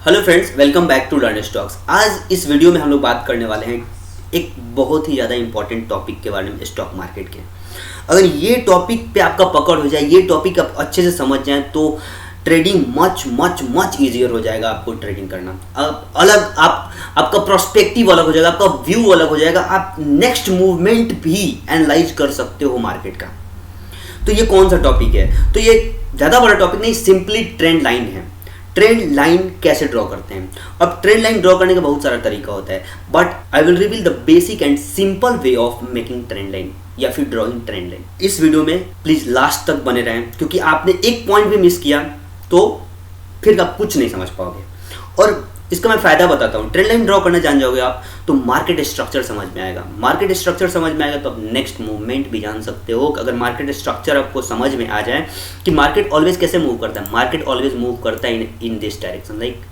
Hello friends, welcome back to learn stocks. आज इस video में हम लोग बात करने वाले हैं एक बहुत ही ज़्यादा इंपॉर्टेंट टॉपिक के बारे में, स्टॉक मार्केट के। अगर ये टॉपिक पे आपका पकड़ हो जाए, ये टॉपिक आप अच्छे से समझ जाएं तो trading much much much easier हो जाएगा आपको ट्रेडिंग करना। आपका प्रोस्पेक्टिव अलग हो जाएगा, आपका व्यू अलग हो जाएगा, आप नेक्स्ट मूवमेंट भी एनालाइज कर सकते हो मार्केट का। तो ये कौन सा टॉपिक है? तो ये ज़्यादा बड़ा टॉपिक नहीं, सिंपली ट्रेंड लाइन है। ट्रेंड लाइन कैसे ड्रॉ करते हैं? अब ट्रेंड लाइन ड्रॉ करने का बहुत सारा तरीका होता है, but I will reveal the basic and simple way of making trend line या फिर ड्रॉइंग ट्रेंड लाइन। इस वीडियो में प्लीज लास्ट तक बने रहें, क्योंकि आपने एक पॉइंट भी मिस किया तो फिर आप कुछ नहीं समझ पाओगे। और इसका मैं फायदा बताता हूँ। ट्रेंड लाइन ड्रॉ करना जान जाओगे आप तो मार्केट स्ट्रक्चर समझ में आएगा। मार्केट स्ट्रक्चर समझ में आएगा तो आप नेक्स्ट मूवमेंट भी जान सकते हो। अगर मार्केट स्ट्रक्चर आपको समझ में आ जाए कि मार्केट ऑलवेज कैसे मूव करता है, मार्केट ऑलवेज मूव करता है in this direction, like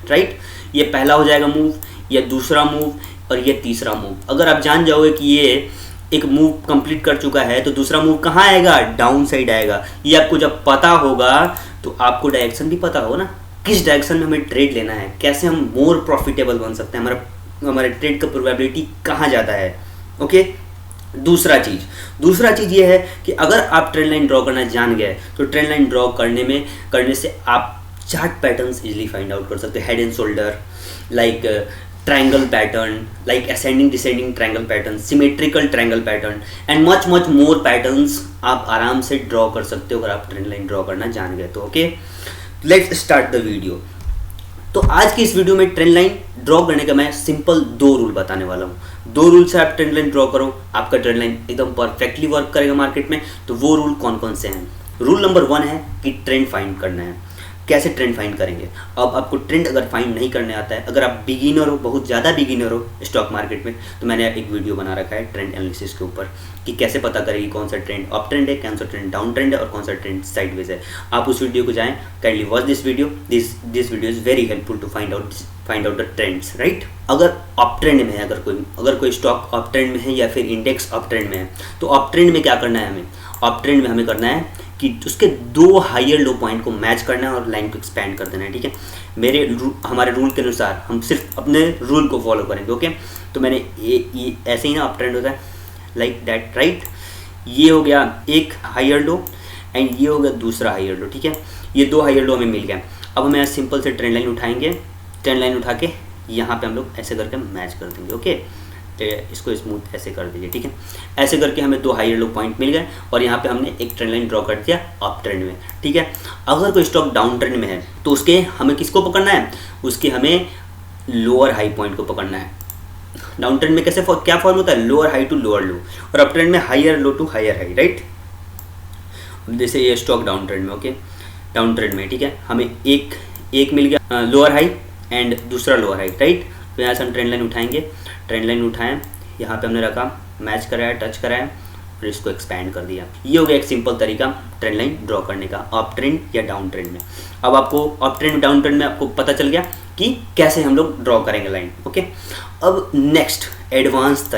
right. ये पहला हो जाएगा मूव, ये दूसरा मूव और ये तीसरा मूव। अगर आप जान जाओगे कि ये एक मूव कंप्लीट कर चुका है तो दूसरा मूव कहाँ आएगा? डाउन साइड आएगा। ये आपको जब पता होगा तो आपको डायरेक्शन भी पता होगा ना, किस डायरेक्शन में हमें ट्रेड लेना है, कैसे हम मोर प्रॉफिटेबल बन सकते हैं, हमारे ट्रेड का प्रोबेबिलिटी कहाँ ज़्यादा है। ओके, दूसरा चीज़ ये है कि अगर आप ट्रेंड लाइन ड्रॉ करना जान गए तो ट्रेंड लाइन ड्रॉ करने से आप chart patterns easily find out कर सकते हैं। Head and shoulder, like triangle pattern, like ascending descending triangle pattern, symmetrical triangle pattern and much more patterns आप आराम से ड्रॉ कर सकते हो अगर आप ट्रेंड लाइन ड्रॉ करना जान गए तो। Okay, let's start the video. तो आज की इस वीडियो में ट्रेंड लाइन ड्रॉ करने का मैं सिंपल 2 रूल बताने वाला हूँ। 2 रूल से आप ट्रेंड लाइन ड्रॉ करो, आपका ट्रेंड लाइन एकदम परफेक्टली वर्क करेगा मार्केट में। तो वो रूल कौन कौन से हैं? रूल नंबर 1 है कि ट्रेंड फाइंड करना है। कैसे ट्रेंड फाइंड करेंगे? अब आपको ट्रेंड अगर फाइंड नहीं करने आता है, अगर आप बिगिनर हो, बहुत ज़्यादा बिगिनर हो स्टॉक मार्केट में, तो मैंने एक वीडियो बना रखा है ट्रेंड एनालिसिस के ऊपर कि कैसे पता करें कौन सा ट्रेंड अप ट्रेंड है, कौन सा ट्रेंड डाउन ट्रेंड है और कौन सा ट्रेंड साइडवेज है। आप उस वीडियो को जाएं, kindly watch this video. This video is very helpful to find out the trends, right. अगर अप ट्रेंड में है, अगर कोई स्टॉक अप ट्रेंड में है या फिर इंडेक्स अप ट्रेंड में है, तो अप ट्रेंड में क्या करना है हमें? अप ट्रेंड में हमें करना है कि उसके 2 हायर लो पॉइंट को मैच करना है और लाइन को एक्सपेंड कर देना है, ठीक है। हमारे रूल के अनुसार हम सिर्फ अपने रूल को फॉलो करेंगे। ओके, तो मैंने ये ऐसे ही ना अप ट्रेंड होता है, लाइक दैट, राइट। ये हो गया एक हायर लो एंड ये हो गया दूसरा हायर लो, ठीक है। ये 2 हायर लो हमें मिल गया। अब हमें सिंपल से ट्रेंड लाइन उठाएंगे, ट्रेंड लाइन उठा के यहाँ पे हम लोग ऐसे करके मैच कर देंगे। ओके, तो इसको स्मूथ ऐसे कर दीजिए, ठीक है। ऐसे करके हमें 2 हायर लो पॉइंट मिल गए और यहाँ पे हमने एक ट्रेंड लाइन ड्रॉ कर दिया अप ट्रेंड में, ठीक है। अगर कोई स्टॉक डाउन ट्रेंड में है तो उसके हमें किसको पकड़ना है? उसके हमें लोअर हाई पॉइंट को पकड़ना है। डाउन ट्रेंड में क्या फॉर्म होता है? Lower high to lower low, और अप ट्रेंड में higher low to higher high, right. जैसे ये स्टॉक डाउन ट्रेंड में, ओके, डाउन ट्रेंड में, ठीक है, हमें एक मिल गया लोअर हाई एंड दूसरा लोअर हाई, राइट। तो यहाँ से हम ट्रेंड लाइन उठाएंगे, ट्रेंड लाइन उठाएं, यहाँ पे हमने रखा, मैच कराया, टच कराया और इसको एक्सपैंड कर दिया। ये हो गया एक सिंपल तरीका ट्रेंड लाइन ड्रॉ करने का, अप ट्रेंड या डाउन ट्रेंड में। अब आपको अप ट्रेंड डाउन ट्रेंड में आपको पता चल गया कि कैसे हम लोग ड्रॉ करेंगे लाइन। ओके, अब नेक्स्ट एडवांस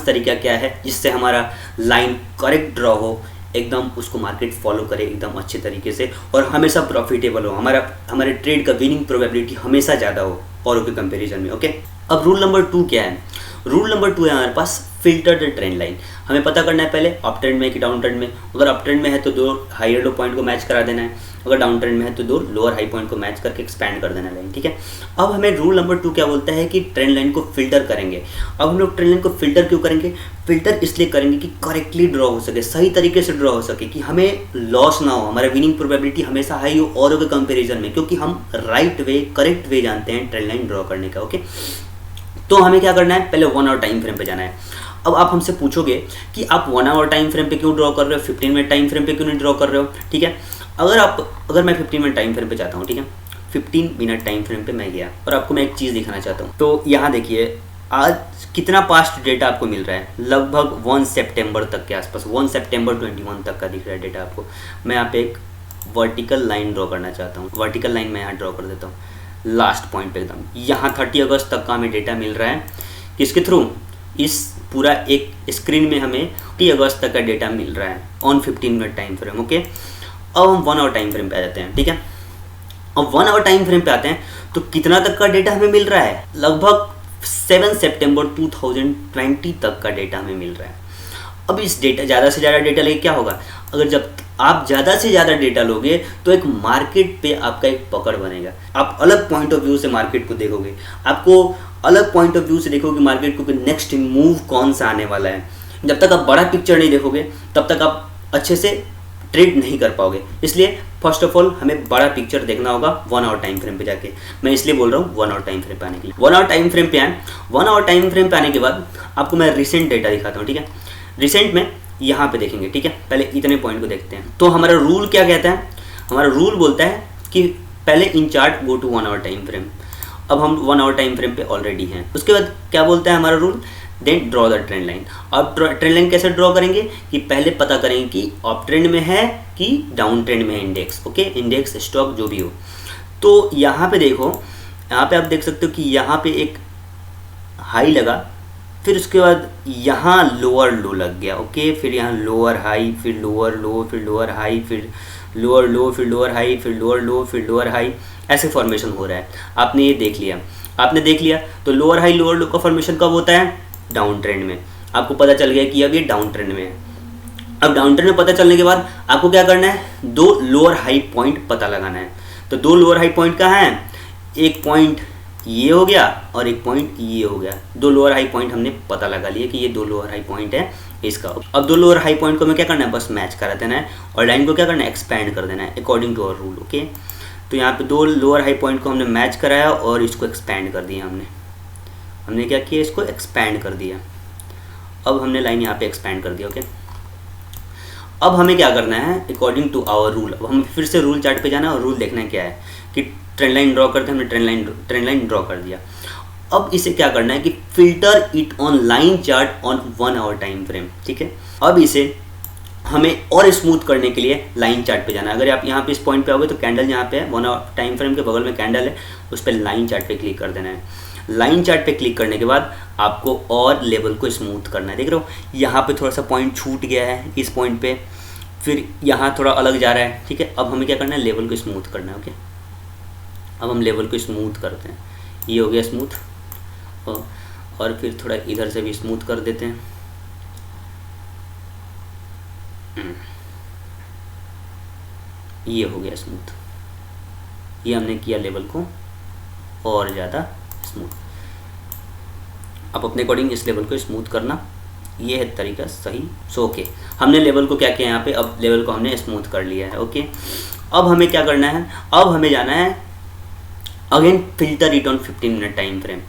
तरीका क्या है जिससे हमारा लाइन करेक्ट ड्रॉ हो, एकदम उसको मार्केट फॉलो करे एकदम अच्छे तरीके से और हमेशा प्रॉफिटेबल हो, हमारे ट्रेड का विनिंग प्रोबेबिलिटी हमेशा ज़्यादा हो औरों के कंपैरिजन में। ओके, अब रूल नंबर 2 क्या है? रूल नंबर 2 है हमारे pass filter the trend line. हमें पता करना है पहले अप ट्रेंड में कि डाउन ट्रेंड में। अगर अप ट्रेंड में है तो 2 हायर लो पॉइंट को मैच करा देना है, अगर डाउन ट्रेंड में है तो 2 लोअर हाई पॉइंट को मैच करके एक्सपैंड कर देना लाइन, ठीक है। अब हमें रूल नंबर 2 क्या बोलता है कि ट्रेंड लाइन को फिल्टर करेंगे। अब हम लोग ट्रेंड लाइन को फिल्टर क्यों करेंगे? फिल्टर इसलिए करेंगे कि करेक्टली ड्रॉ हो सके, सही तरीके से ड्रॉ हो सके, कि हमें लॉस ना हो, हमारा विनिंग प्रोबेबिलिटी हमेशा हाई हो औरों के कंपेरिजन में, क्योंकि हम करेक्ट वे जानते हैं ट्रेंड लाइन ड्रॉ करने का। ओके, तो हमें क्या करना है? पहले 1 आवर टाइम फ्रेम पे जाना है। अब आप हमसे पूछोगे कि आप 1 आवर टाइम फ्रेम पे क्यों ड्रॉ कर रहे हो, 15 मिनट टाइम फ्रेम पे क्यों नहीं ड्रॉ कर रहे हो, ठीक है। अगर मैं 15 मिनट टाइम फ्रेम पे जाता हूँ, ठीक है, 15 मिनट टाइम फ्रेम पे मैं गया और आपको मैं एक चीज़ दिखाना चाहता हूँ। तो यहाँ देखिए आज कितना पास्ट डेटा आपको मिल रहा है, लगभग 1 सितंबर तक के आसपास, 1 सितंबर 21 तक का दिख रहा है डेटा आपको। मैं यहाँ पे एक वर्टिकल लाइन ड्रॉ करना चाहता हूँ, वर्टिकल लाइन मैं यहाँ ड्रॉ कर देता हूँ लास्ट पॉइंट पे एकदम। यहाँ 30 अगस्त तक का हमें डेटा मिल रहा है, किसके थ्रू? इस पूरा एक स्क्रीन में हमें 30 अगस्त तक का डेटा मिल रहा है on 15 minute time frame. Okay, अब हम 1 आवर टाइम फ्रेम पे आ जाते हैं, ठीक है। अब 1 आवर टाइम फ्रेम पे आते हैं तो कितना तक का डेटा हमें मिल रहा है, लगभग 7 सितंबर 2020 तक का डेटा हमें मिल रहा है। अब इस डेटा, ज़्यादा से ज़्यादा डेटा लेके क्या होगा, अगर जब आप ज़्यादा से ज़्यादा डेटा लोगे तो एक मार्केट पे आपका एक पकड़ बनेगा। आप अलग पॉइंट ऑफ व्यू से मार्केट को देखोगे, आपको अलग पॉइंट ऑफ व्यू से देखोगे मार्केट को कि नेक्स्ट मूव कौन सा आने वाला है। जब तक आप बड़ा पिक्चर नहीं देखोगे तब तक आप अच्छे से ट्रेड नहीं कर पाओगे। इसलिए फर्स्ट ऑफ ऑल हमें बड़ा पिक्चर देखना होगा 1 आवर टाइम फ्रेम पे जाके। मैं इसलिए बोल रहा हूँ 1 आवर टाइम फ्रेम पे आने के लिए। 1 आवर टाइम फ्रेम पे आए, 1 आवर टाइम फ्रेम पे आने के बाद आपको मैं रिसेंट डेटा दिखाता हूँ, ठीक है। रिसेंट में यहाँ पे देखेंगे, ठीक है। पहले इतने पॉइंट को देखते हैं। तो हमारा रूल क्या कहता है, हमारा रूल बोलता है कि पहले in chart go to 1 hour time frame. अब हम 1 आवर टाइम फ्रेम पे ऑलरेडी हैं। उसके बाद क्या बोलता है हमारा rule, then draw the trend line. अब ट्रेंड लाइन कैसे ड्रॉ करेंगे कि पहले पता करेंगे कि अप ट्रेंड में है कि डाउन ट्रेंड में है इंडेक्स, ओके, इंडेक्स स्टॉक जो भी हो। तो यहाँ पे देखो, यहाँ पे आप देख सकते हो कि यहाँ पे एक हाई लगा, फिर उसके बाद यहाँ लोअर लो लग गया, ओके, फिर यहाँ लोअर हाई, फिर लोअर लो, फिर लोअर हाई, फिर लोअर लो, फिर लोअर हाई, फिर लोअर लो, फिर लोअर हाई, ऐसे फॉर्मेशन हो रहा है। आपने ये देख लिया, आपने देख लिया। तो लोअर हाई लोअर लो का फॉर्मेशन कब होता है, डाउन ट्रेंड में। आपको पता चल गया कि अब ये डाउन ट्रेंड में है। अब डाउन ट्रेंड में पता चलने के बाद आपको क्या करना है, 2 लोअर हाई पॉइंट पता लगाना है। तो 2 लोअर हाई पॉइंट कहाँ है, एक पॉइंट ये हो गया और एक पॉइंट ये हो गया। 2 लोअर हाई पॉइंट हमने पता लगा लिए कि ये 2 लोअर हाई पॉइंट है इसका। अब 2 लोअर हाई पॉइंट को हमें क्या करना है, बस मैच करा देना है और लाइन को क्या करना है, एक्सपैंड कर देना है according to our rule, okay. तो यहाँ पे 2 लोअर हाई पॉइंट को हमने मैच कराया और इसको एक्सपैंड कर दिया। हमने क्या किया, इसको एक्सपैंड कर दिया। अब हमने लाइन यहाँ पे एक्सपैंड कर दिया, ओके। अब हमें क्या करना है, अकॉर्डिंग टू आवर रूल, अब हमें फिर से रूल चार्ट पे जाना है और रूल देखना है क्या है कि ट्रेंड लाइन ड्रॉ करते हैं। हमने ट्रेंड लाइन ड्रॉ कर दिया। अब इसे क्या करना है कि filter it on line chart on 1 hour time frame, ठीक है। अब इसे हमें और स्मूथ करने के लिए लाइन चार्ट पे जाना है। अगर आप यहाँ पे इस पॉइंट पे आओगे तो कैंडल यहाँ पे है, 1 आवर टाइम फ्रेम के बगल में कैंडल है, उस पर लाइन चार्ट पे क्लिक कर देना है। लाइन चार्ट पे क्लिक करने के बाद आपको और लेवल को स्मूथ करना है। देख रहे हो यहाँ पे थोड़ा सा पॉइंट छूट गया है इस पॉइंट पे, फिर यहाँ थोड़ा अलग जा रहा है, ठीक है। अब हमें क्या करना है, लेवल को स्मूथ करना है, ओके। अब हम लेवल को स्मूथ करते हैं, ये हो गया स्मूथ, और फिर थोड़ा इधर से भी स्मूथ कर देते हैं। ये हो गया स्मूथ, ये हमने किया लेवल को और ज़्यादा स्मूथ। अब अपने अकॉर्डिंग इस लेवल को स्मूथ करना, ये है तरीका सही। सो ओके, हमने लेवल को क्या किया यहाँ पे, अब लेवल को हमने स्मूथ कर लिया है, ओके। अब हमें क्या करना है, अब हमें जाना है again filter it on 15 minute time frame.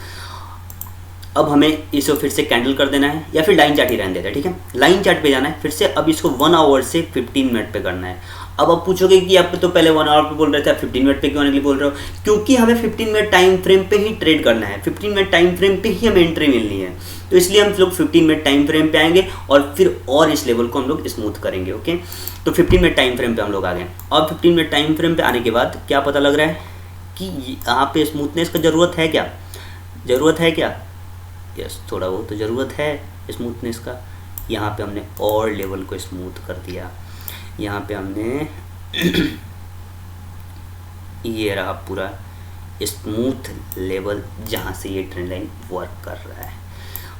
अब हमें इसको फिर से कैंडल कर देना है या फिर लाइन चार्ट ही रहने देते हैं, ठीक है। लाइन चार्ट पे जाना है फिर से, अब इसको 1 आवर से 15 मिनट पे करना है। अब आप पूछोगे कि आप तो पहले 1 आवर पे बोल रहे थे, 15 मिनट पे क्यों आने के लिए बोल रहे हो, क्योंकि हमें 15 मिनट टाइम फ्रेम पे ही ट्रेड करना है, 15 मिनट टाइम फ्रेम पे ही हमें एंट्री मिलनी है। तो इसलिए हम लोग 15 मिनट टाइम फ्रेम पे आएंगे और फिर और इस लेवल को हम लोग स्मूथ करेंगे, ओके। तो 15 मिनट टाइम फ्रेम पे हम लोग आ गए। अब 15 मिनट टाइम फ्रेम पे आने के बाद क्या पता लग रहा है कि यहाँ पे स्मूथनेस का ज़रूरत है क्या, ज़रूरत है क्या, यस, थोड़ा बहुत तो ज़रूरत है स्मूथनेस का। यहाँ पे हमने और लेवल को स्मूथ कर दिया। यहाँ पे हमने ये रहा पूरा स्मूथ लेवल जहाँ से ये ट्रेंड लाइन वर्क कर रहा है।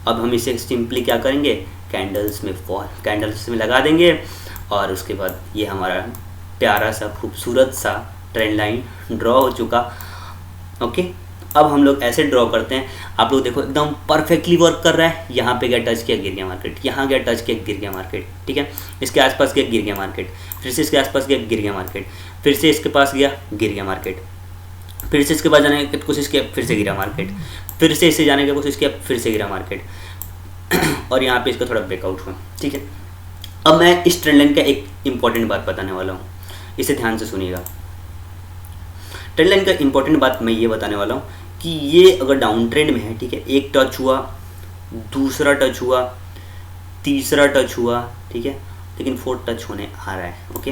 अब हम इसे सिंपली क्या करेंगे, कैंडल्स में लगा देंगे और उसके बाद ये हमारा प्यारा सा खूबसूरत सा ट्रेंड लाइन ड्रॉ हो चुका, ओके। अब हम लोग ऐसे ड्रॉ करते हैं, आप लोग देखो एकदम परफेक्टली वर्क कर रहा है। यहाँ पे गया टच किया गिर गया मार्केट, यहाँ गया टच किया गिर गया मार्केट, ठीक है। इसके आसपास गया गिर गया मार्केट, फिर से इसके आसपास गया गिर गया मार्केट, फिर से इसके पास गया गिर गया मार्केट, फिर से इसके पास जाने की कोशिश किया, फिर से गिरा मार्केट, फिर से इससे जाने की कोशिश किया, फिर से गिरा मार्केट और यहाँ पे इसका थोड़ा ब्रेकआउट हुआ, ठीक है। अब मैं इस ट्रेंड लाइन का एक इंपॉर्टेंट बात बताने वाला हूँ, इसे ध्यान से सुनिएगा। ट्रेंड लाइन का इंपॉर्टेंट बात मैं ये बताने वाला हूँ कि ये अगर डाउन ट्रेंड में है, ठीक है, एक टच हुआ, दूसरा टच हुआ, तीसरा टच हुआ, ठीक है, लेकिन 4th टच होने आ रहा है, ओके।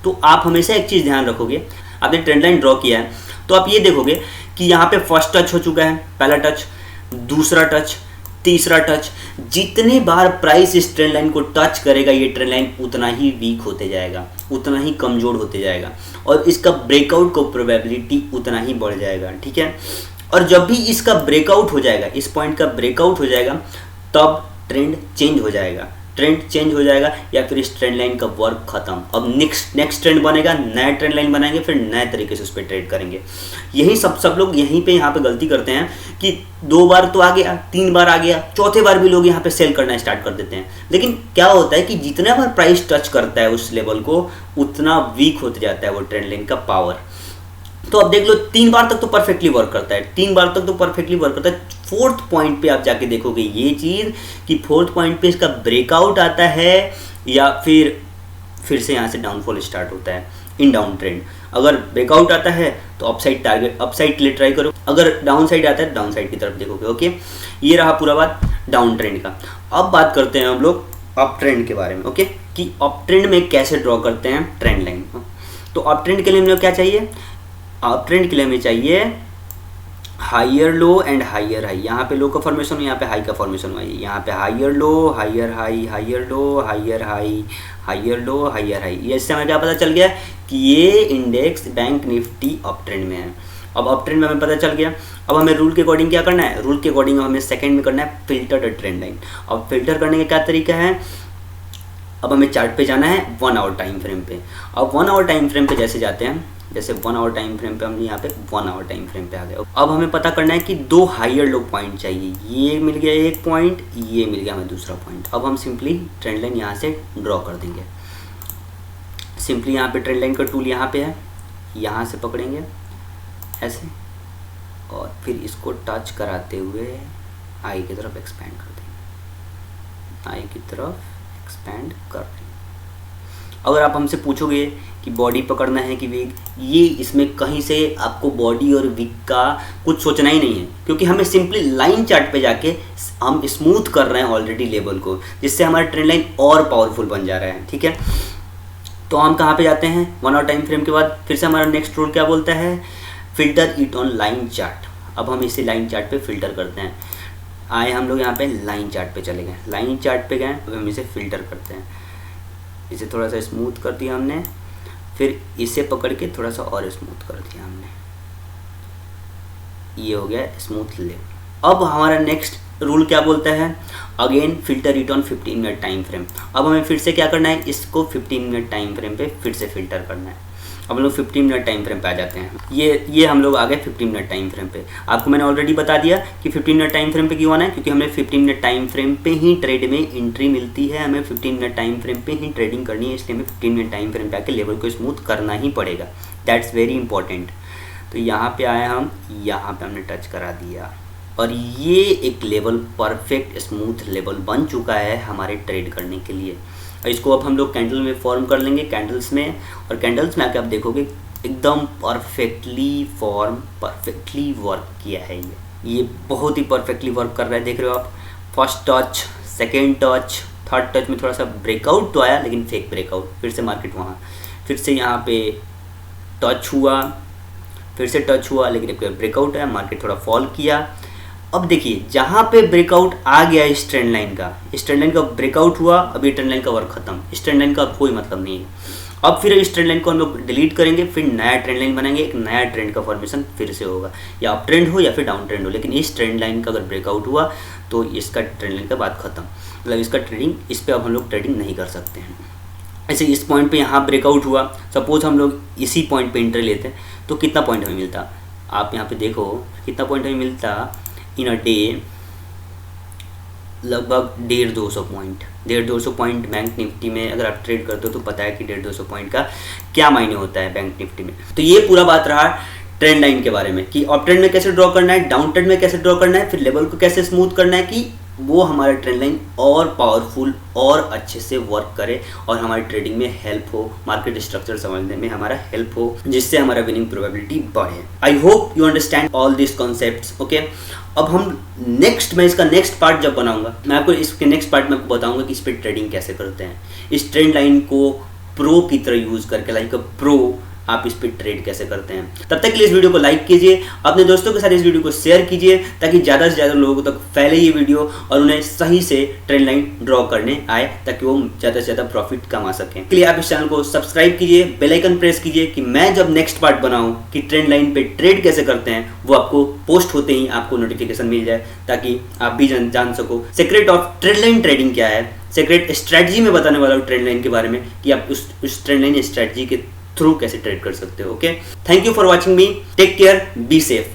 तो आप हमेशा एक चीज़ ध्यान रखोगे, आपने ट्रेंड लाइन ड्रॉ किया है तो आप ये देखोगे कि यहाँ पे फर्स्ट टच हो चुका है, पहला टच, दूसरा टच, तीसरा टच। जितने बार प्राइस इस ट्रेंड लाइन को टच करेगा ये ट्रेंड लाइन उतना ही वीक होते जाएगा, उतना ही कमज़ोर होते जाएगा और इसका ब्रेकआउट का प्रोबेबिलिटी उतना ही बढ़ जाएगा, ठीक है। और जब भी इसका ब्रेकआउट हो जाएगा, इस पॉइंट का ब्रेकआउट हो जाएगा, तब ट्रेंड चेंज हो जाएगा, ट्रेंड चेंज हो जाएगा या फिर इस ट्रेंड लाइन का वर्क खत्म। अब नेक्स्ट ट्रेंड बनेगा, नया ट्रेंड लाइन बनाएंगे, फिर नए तरीके से उस पर ट्रेड करेंगे। यही सब लोग यहीं पे यहाँ पे गलती करते हैं कि 2 बार तो आ गया, 3 बार आ गया, चौथे बार भी लोग यहाँ पे सेल करना स्टार्ट कर देते हैं। लेकिन क्या होता है कि जितना बार प्राइस टच करता है उस लेवल को, उतना वीक होते जाता है वो ट्रेंड लाइन का पावर। तो अब देख लो 3 बार तक तो परफेक्टली वर्क करता है, 3 बार तक तो परफेक्टली वर्क करता है। 4th पॉइंट पे आप जाके देखोगे ये चीज़ कि 4th पॉइंट पे इसका ब्रेकआउट आता है या फिर से यहाँ से डाउनफॉल स्टार्ट होता है इन डाउन ट्रेंड। अगर ब्रेकआउट आता है तो अपसाइड टारगेट, अपसाइड के लिए ट्राई करो, अगर डाउन साइड आता है डाउन साइड की तरफ देखोगे। ओके, ये रहा पूरा बात डाउन ट्रेंड का। अब बात करते हैं हम लोग अप ट्रेंड के बारे में। ओके, कि अप ट्रेंड में कैसे ड्रॉ करते हैं ट्रेंड लाइन को। तो अप ट्रेंड के लिए हमें क्या चाहिए, अप ट्रेंड के लिए हमें चाहिए higher low and higher high. यहाँ पे लो का फॉर्मेशन, यहाँ पे हाई का फॉर्मेशन हुआ है। यहाँ पे higher low, higher high, higher low, higher high, higher low, higher high. ये इससे हमें क्या पता चल गया कि ये index bank Nifty up trend में है। अब अप ट्रेंड में हमें पता चल गया। अब हमें रूल के अकॉर्डिंग क्या करना है, रूल के अकॉर्डिंग हमें सेकंड में करना है फिल्टर्ड ट्रेंड लाइन। अब फिल्टर करने का क्या तरीका है, अब हमें चार्ट पे जाना है 1 आवर टाइम फ्रेम पे। अब 1 आवर टाइम फ्रेम पे जैसे जाते हैं, जैसे 1 आवर टाइम फ्रेम पे हम यहाँ पे 1 आवर टाइम फ्रेम पे आ गए। अब हमें पता करना है कि 2 हायर लो पॉइंट चाहिए। ये मिल गया एक पॉइंट, ये मिल गया हमें दूसरा पॉइंट। अब हम सिंपली ट्रेंड लाइन यहाँ से ड्रॉ कर देंगे। सिंपली यहाँ पे ट्रेंड लाइन का टूल यहाँ पे है, यहाँ से पकड़ेंगे ऐसे और फिर इसको टच कराते हुए आई की तरफ एक्सपेंड कर देंगे, आई की तरफ एक्सपेंड कर देंगे। अगर आप हमसे पूछोगे कि बॉडी पकड़ना है कि वीक, ये इसमें कहीं से आपको बॉडी और वीक का कुछ सोचना ही नहीं है, क्योंकि हमें सिंपली लाइन चार्ट पे जाके हम स्मूथ कर रहे हैं ऑलरेडी लेवल को, जिससे हमारा ट्रेंड लाइन और पावरफुल बन जा रहा है। ठीक है, तो हम कहाँ पे जाते हैं 1 आवर टाइम फ्रेम के बाद, फिर से हमारा नेक्स्ट रूल क्या बोलता है, filter it on line chart. अब हम इसे लाइन चार्ट पे फिल्टर करते हैं। आए हम लोग यहाँ पे लाइन चार्ट पे चले गए, लाइन चार्ट पे गए, अब हम इसे फिल्टर करते हैं। इसे थोड़ा सा स्मूथ कर दिया हमने, फिर इसे पकड़ के थोड़ा सा और स्मूथ कर दिया हमने, ये हो गया स्मूथ लेवल। अब हमारा नेक्स्ट रूल क्या बोलता है, again filter it on 15 minute time frame. अब हमें फिर से क्या करना है, इसको 15 मिनट टाइम फ्रेम पे फिर से फिल्टर करना है। अब हम लोग 15 मिनट टाइम फ्रेम पे आ जाते हैं। ये हम लोग आ गए 15 मिनट टाइम फ्रेम पे। आपको मैंने ऑलरेडी बता दिया कि 15 मिनट टाइम फ्रेम पे क्यों आना है, क्योंकि हमें 15 मिनट टाइम फ्रेम पे ही ट्रेड में एंट्री मिलती है, हमें 15 मिनट टाइम फ्रेम पे ही ट्रेडिंग करनी है, इसलिए हमें 15 मिनट टाइम फ्रेम पे आके लेवल को स्मूथ करना ही पड़ेगा। That's very important. तो यहाँ पे आए हम, यहाँ पे हमने टच करा दिया और ये एक लेवल परफेक्ट स्मूथ लेवल बन चुका है हमारे ट्रेड करने के लिए। इसको अब हम लोग कैंडल में फॉर्म कर लेंगे, कैंडल्स में, और कैंडल्स में आके आप देखोगे एकदम परफेक्टली फॉर्म, परफेक्टली वर्क किया है। ये बहुत ही परफेक्टली वर्क कर रहा है, देख रहे हो आप। First touch, second touch, third touch में थोड़ा सा ब्रेकआउट तो आया, लेकिन फेक ब्रेकआउट। फिर से मार्केट वहाँ, फिर से यहाँ पे टच हुआ, फिर से टच हुआ, लेकिन एक ब्रेकआउट आया, मार्केट थोड़ा फॉल किया। अब देखिए जहाँ पे ब्रेकआउट आ गया इस ट्रेंड लाइन का, इस ट्रेंड लाइन का ब्रेकआउट हुआ, अब ये ट्रेंड लाइन का वर्क खत्म, इस ट्रेंड लाइन का अब कोई मतलब नहीं है। अब फिर इस ट्रेंड लाइन को हम लोग डिलीट करेंगे, फिर नया ट्रेंड लाइन बनाएंगे, एक नया ट्रेंड का फॉर्मेशन फिर से होगा, या अप ट्रेंड हो या फिर डाउन ट्रेंड हो, लेकिन इस ट्रेंड लाइन का अगर ब्रेकआउट हुआ तो इसका ट्रेंड लाइन का बात खत्म, मतलब इसका ट्रेडिंग, इस पर अब हम लोग ट्रेडिंग नहीं कर सकते हैं। ऐसे इस पॉइंट पे यहाँ ब्रेकआउट हुआ, सपोज हम लोग इसी पॉइंट पे एंट्री लेते हैं तो कितना पॉइंट हमें मिलता, आप यहाँ पे देखो कितना पॉइंट हमें मिलता इन अ डे, लगभग 150-200 पॉइंट। 150-200 पॉइंट बैंक निफ्टी में अगर आप ट्रेड करते हो तो पता है कि 150-200 पॉइंट का क्या मायने होता है बैंक निफ्टी में। तो ये पूरा बात रहा ट्रेंड लाइन के बारे में कि अप ट्रेंड में कैसे ड्रॉ करना है, डाउन ट्रेंड में कैसे ड्रॉ करना है, फिर लेवल को कैसे स्मूथ करना है कि वो हमारा ट्रेंड लाइन और पावरफुल और अच्छे से वर्क करे और हमारी ट्रेडिंग में हेल्प हो, मार्केट स्ट्रक्चर समझने में हमारा हेल्प हो, जिससे हमारा विनिंग प्रोबेबिलिटी बढ़े। I hope you understand all this concepts. Okay, अब हम मैं इसका नेक्स्ट पार्ट जब बनाऊंगा, मैं आपको इसके नेक्स्ट पार्ट में आपको बताऊंगा कि इस पर ट्रेडिंग कैसे करते हैं, इस ट्रेंड लाइन को प्रो की तरह यूज़ करके, लाइक अ प्रो आप इस पर ट्रेड कैसे करते हैं। तब तक के लिए इस वीडियो को लाइक कीजिए, अपने दोस्तों के साथ इस वीडियो को शेयर कीजिए ताकि ज़्यादा से ज़्यादा लोगों तक फैले ये वीडियो और उन्हें सही से ट्रेंड लाइन ड्रॉ करने आए ताकि वो ज़्यादा से ज़्यादा प्रॉफिट कमा सकें। इसके लिए आप इस चैनल को सब्सक्राइब कीजिए, बेल आइकन प्रेस कीजिए कि मैं जब नेक्स्ट पार्ट बनाऊं कि ट्रेंड लाइन पे ट्रेड कैसे करते हैं वो आपको पोस्ट होते ही आपको नोटिफिकेशन मिल जाए ताकि आप भी जान सको secret of trend line trading क्या है। सीक्रेट स्ट्रेटजी में बताने वाला हूँ ट्रेंड लाइन के बारे में कि आप उस ट्रेंड लाइन स्ट्रेटजी के थ्रू कैसे ट्रेड कर सकते हो। Okay, thank you for watching me, take care, be safe.